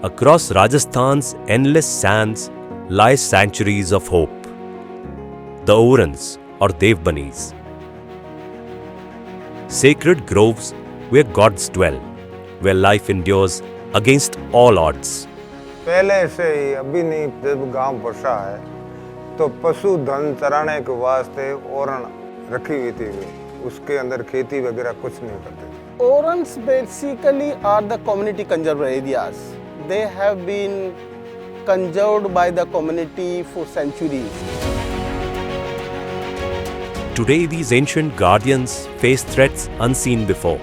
Across Rajasthan's endless sands lie sanctuaries of hope. The Orans or Devbanis. Sacred groves where gods dwell, where life endures against all odds. पहले से ही अभी नहीं, जब गांव बसा है तो पशुधन चराने के वास्ते ओरण रखी हुई थी, उसके अंदर खेती वगैरह कुछ नहीं करते थे। Orans basically are the community conserved areas. They have been conserved by the community for centuries. Today, these ancient guardians face threats unseen before,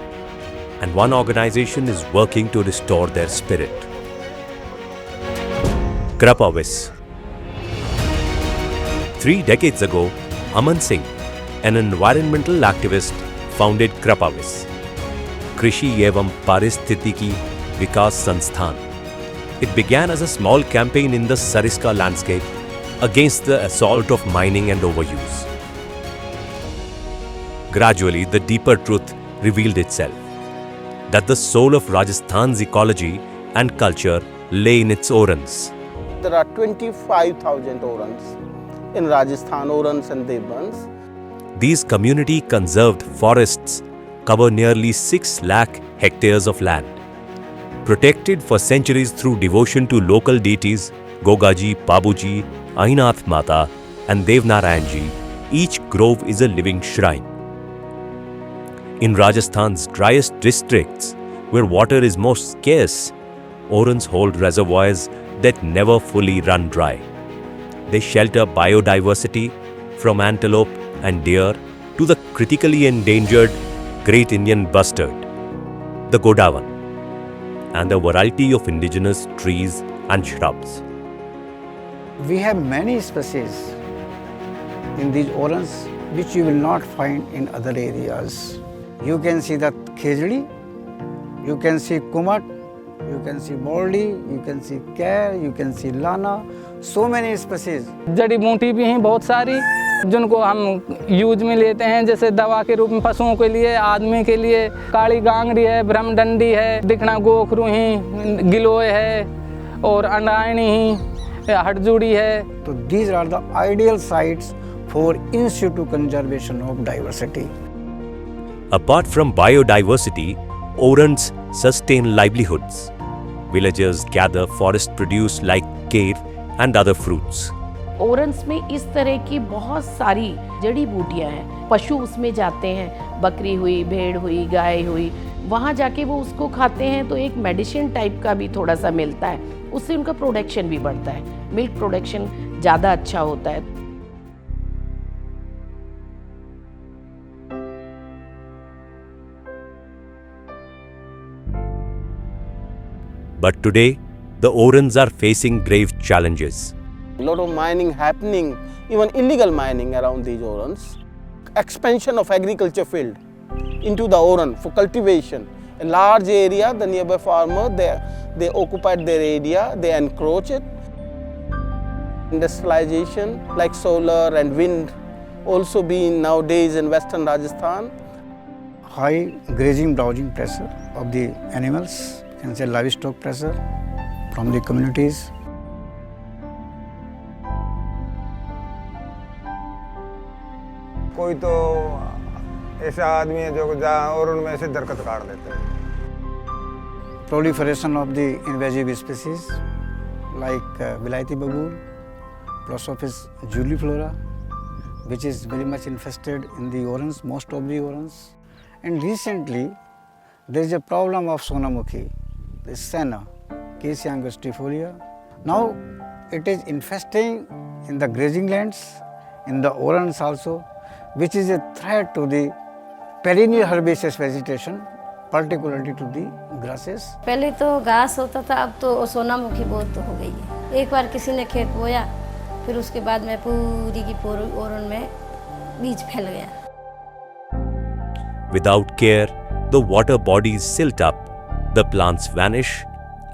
and one organization is working to restore their spirit. Krapavis. 3 decades ago, Aman Singh, an environmental activist, founded Krapavis, Krishi Evam Paristitiki Vikas Sansthan. It began as a small campaign in the Sariska landscape against the assault of mining and overuse. Gradually, the deeper truth revealed itself, that the soul of Rajasthan's ecology and culture lay in its Orans. There are 25,000 Orans in Rajasthan, Orans and Devbans. These community conserved forests cover nearly 6 lakh hectares of land. Protected for centuries through devotion to local deities Gogaji, Babuji, Ahinath Mata and Devnarayanji, each grove is a living shrine. In Rajasthan's driest districts, where water is most scarce, Orans hold reservoirs that never fully run dry. They shelter biodiversity from antelope and deer to the critically endangered Great Indian Bustard, the Godawan, and a variety of indigenous trees and shrubs. We have many species in these Orans which you will not find in other areas. You can see the khejdi, you can see kumat, you can see moldi, you can see care, you can see lana, so many species. जड़ी बूटी भी हैं बहुत सारी जिनको हम use में लेते हैं, जैसे दवा के रूप में पशुओं के लिए, आदमी के लिए। काली गांगड़ी है, ब्रह्मडंडी है, दिखना गोखरू ही, गिलोय है और अंडायणी ही, हटजूड़ी है। So these are the ideal sites for in situ conservation of diversity. Apart from biodiversity, Orans sustain livelihoods. Villagers gather forest produce like kale and other fruits. ओरन्स में इस तरह की बहुत सारी जड़ी बूटियां हैं। पशु उसमें जाते हैं, बकरी हुई, भेड़ हुई, गाय हुई, वहाँ जाके वो उसको खाते हैं तो एक मेडिसिन टाइप का भी थोड़ा सा मिलता है, उससे उनका प्रोडक्शन भी बढ़ता है, मिल्क प्रोडक्शन ज़्यादा अच्छा होता है। But today, the Orans are facing grave challenges. A lot of mining happening, even illegal mining around these Orans. Expansion of agriculture field into the Oran for cultivation. A large area, the nearby farmer, they occupied their area, they encroach it. Industrialization like solar and wind also being nowadays in western Rajasthan. High grazing browsing pressure of the animals, you can say livestock pressure from the communities. कोई तो ऐसा आदमी है जो जहाँ और उनमें से दरख्त काट देते हैं। Proliferation of the invasive species like Vilayati baboon, Prosopis juliflora, which is very much infested in the Orans, most of the Orans. And recently, there is a problem of Sonamukhi, the Senna, Cassia angustifolia. Now, it is infesting in the grazing lands, in the Orans also, which is a threat to the perennial herbaceous vegetation, particularly to the grasses. पहले तो घास होता था, अब तो सोनामुखी बहुत हो गई है। एक बार किसी ने खेत बोया, फिर उसके बाद में पूरी की पूरी ओरन में बीज फैल गया। Without care, the water bodies silt up, the plants vanish,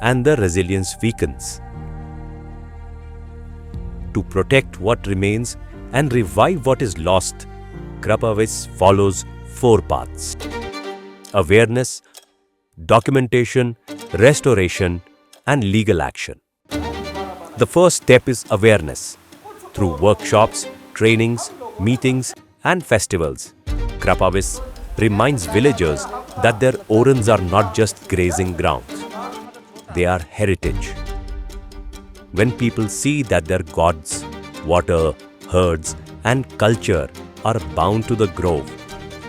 and the resilience weakens. To protect what remains and revive what is lost, Krapavis follows 4 paths: awareness, documentation, restoration, and legal action. The first step is awareness. Through workshops, trainings, meetings, and festivals, Krapavis reminds villagers that their orans are not just grazing grounds. They are heritage. When people see that their gods, water, herds, and culture are bound to the grove,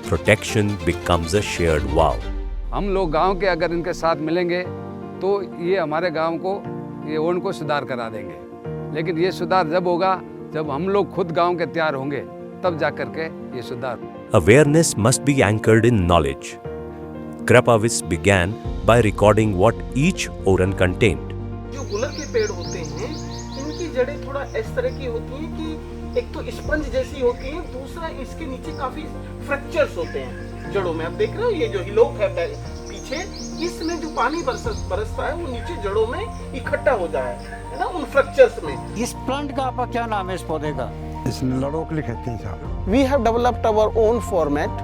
protection becomes a shared vow. हम लोग गांव के अगर इनके साथ मिलेंगे तो ये हमारे गांव को ये ओरण को सुधार करा देंगे। लेकिन ये सुधार जब होगा जब हम लोग खुद गांव के तैयार होंगे तब जाकर के ये सुधार। Awareness must be anchored in knowledge. Krapavis began by recording what each oran contained. जो गुलर के पेड़ होते हैं इनकी जड़ें थोड़ा इस तरह की होती हैं कि एक तो स्पंज जैसी होती हैं, दूसरा इसके नीचे काफी फ्रैक्चर्स होते हैं जड़ों में। आप देख रहे हो ये जो हिलोक है पीछे, इसमें जो पानी बरसता है वो नीचे जड़ों में इकट्ठा हो जाए है ना, उन फ्रैक्चर्स में। इस प्लांट का आपका क्या नाम है इस पौधे का? इसमें लड़ोकली कहते हैं साहब। We have developed our own format.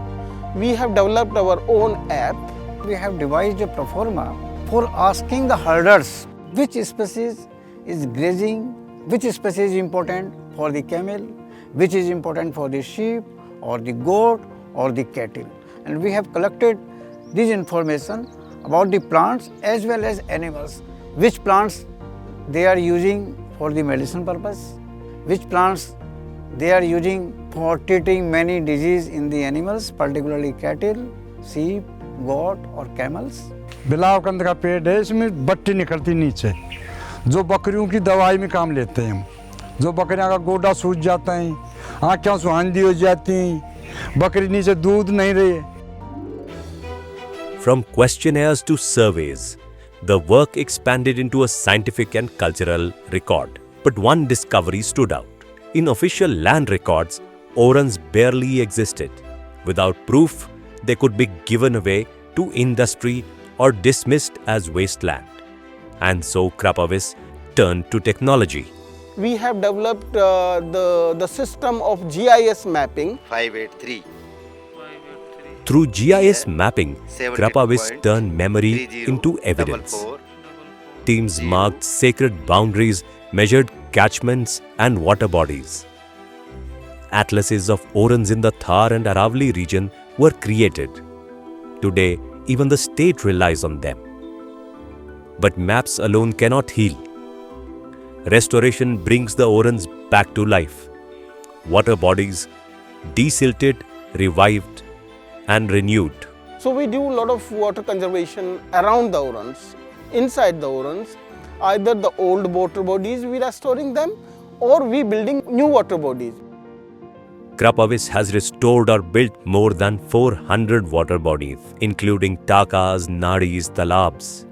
We have developed our own app. We have devised a proforma for asking the herders which species is grazing, which species is important for the camel, which is important for the sheep or the goat or the cattle. And we have collected this information about the plants as well as animals, which plants they are using for the medicine purpose, which plants they are using for treating many diseases in the animals, particularly cattle, sheep, goat or camels. बिलावकंद का पेड़ है, इसमें बट्टी निकलती नीचे, जो बकरियों की दवाई में काम लेते हैं हम। जो बकरियां का गोडा सूज जाता है, आँखें सुहांदी हो जाती हैं, बकरी नीचे दूध नहीं रही। From questionnaires to surveys, the work expanded into a scientific and cultural record. But one discovery stood out. In official land records, orans barely existed. Without proof, they could be given away to industry or dismissed as wasteland. And so Krapavis turned to technology. We have developed the system of GIS mapping. 583. Through GIS mapping, Krapavis turned memory into evidence. Teams marked sacred boundaries, measured catchments and water bodies. Atlases of orans in the Thar and Aravali region were created. Today, even the state relies on them. But maps alone cannot heal. Restoration brings the orans back to life. Water bodies desilted, revived, and renewed. So we do a lot of water conservation around the orans, inside the orans. Either the old water bodies we are restoring them or we building new water bodies. Krapavis has restored or built more than 400 water bodies, including takas, nadis, talabs.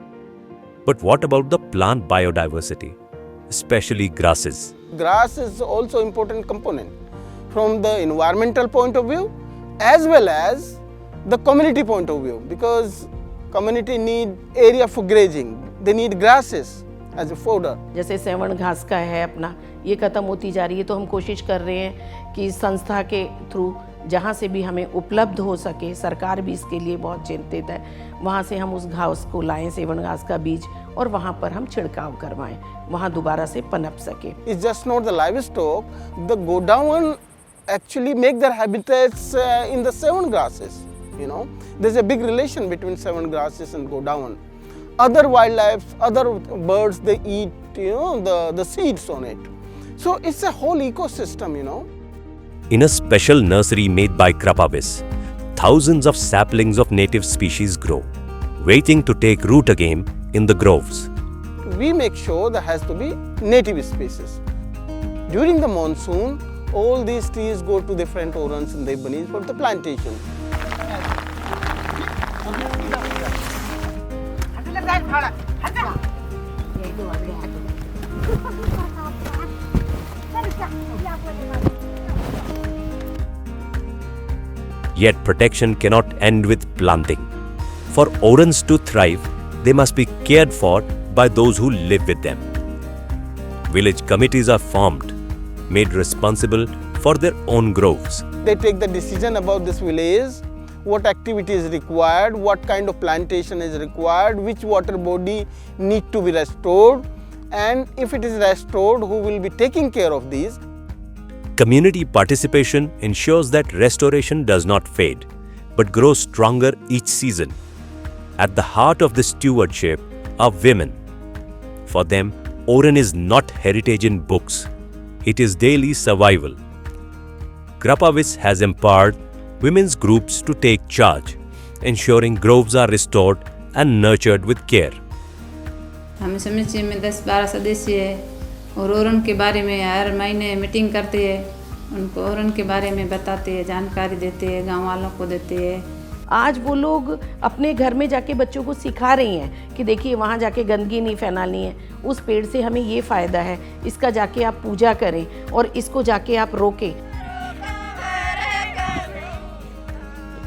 But what about the plant biodiversity, especially grasses? Grass is also an important component from the environmental point of view as well as the community point of view, because community need area for grazing. They need grasses as a fodder. जैसे सेवण घास का है अपना, ये खत्म होती जा रही है, तो हम कोशिश कर रहे हैं कि संस्था के थ्रू जहाँ से भी हमें उपलब्ध हो सके, सरकार भी इसके लिए बहुत चिंतित है, वहाँ से हम उस घास को लाएं, सेवण घास का बीज, और वहाँ पर हम छिड़काव करवाएं, वहाँ दोबारा से पनप सके। It's just not the livestock. The Godawan actually make their habitats in the seven grasses. You know, there's a big relation between seven grasses and Godawan. Other wildlife, other birds, they eat, you know, the seeds on it. So it's a whole ecosystem, you know. In a special nursery made by Krapavis, thousands of saplings of native species grow, waiting to take root again in the groves. We make sure there has to be native species. During the monsoon, all these trees go to different orans and they beneath for the plantation. Yet protection cannot end with planting. For orans to thrive, they must be cared for by those who live with them. Village committees are formed, made responsible for their own groves. They take the decision about this village, what activity is required, what kind of plantation is required, which water body need to be restored, and if it is restored, who will be taking care of these. Community participation ensures that restoration does not fade, but grows stronger each season. At the heart of the stewardship are women. For them, Oran is not heritage in books. It is daily survival. Krapavis has empowered women's groups to take charge, ensuring groves are restored and nurtured with care. हम समिति में 10-12 सदस्य है और ओरन के बारे में हर महीने मीटिंग करते हैं, उनको ओरन के बारे में बताते हैं, जानकारी देते हैं, गांव वालों को देते हैं। आज वो लोग अपने घर में जाके बच्चों को सिखा रही हैं कि देखिए वहाँ जाके गंदगी नहीं फैलानी है, उस पेड़ से हमें ये फ़ायदा है, इसका जाके आप पूजा करें और इसको जाके आप रोकें।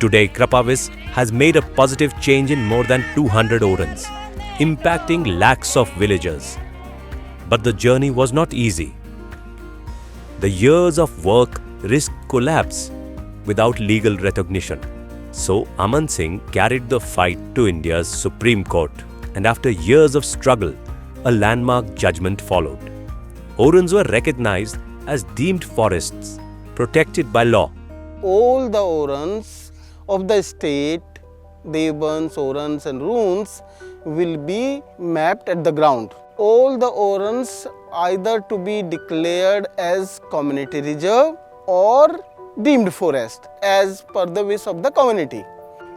Today, Krapavis has made a positive change in more than 200 Orans, impacting lakhs of villagers. But the journey was not easy. The years of work risked collapse without legal recognition. So Aman Singh carried the fight to India's Supreme Court, and after years of struggle, a landmark judgment followed. Orans were recognized as deemed forests, protected by law. All the Orans of the state, Devans, Orans and Runes will be mapped at the ground. All the Orans either to be declared as community reserve or deemed forest as per the wish of the community.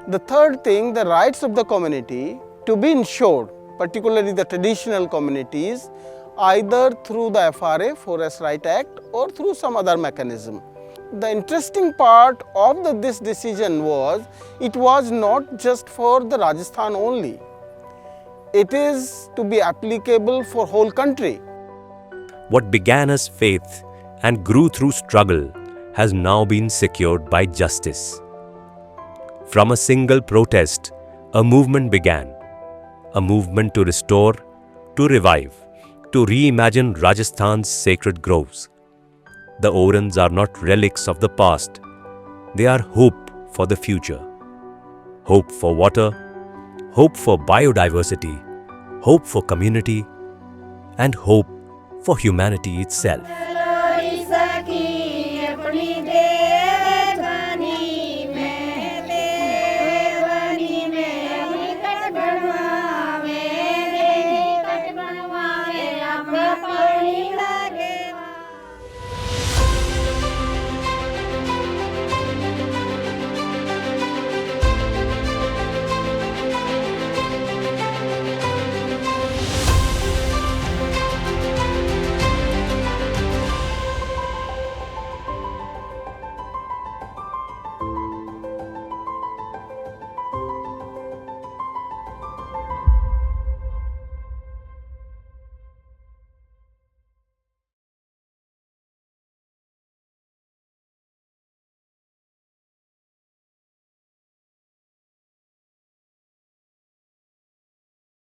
The third thing, the rights of the community to be ensured, particularly the traditional communities, either through the FRA, Forest Right Act, or through some other mechanism. The interesting part of this decision was, it was not just for the Rajasthan only. It is to be applicable for whole country. What began as faith and grew through struggle has now been secured by justice. From a single protest, a movement began. A movement to restore, to revive, to reimagine Rajasthan's sacred groves. The Orans are not relics of the past. They are hope for the future. Hope for water, hope for biodiversity, hope for community, and hope for humanity itself.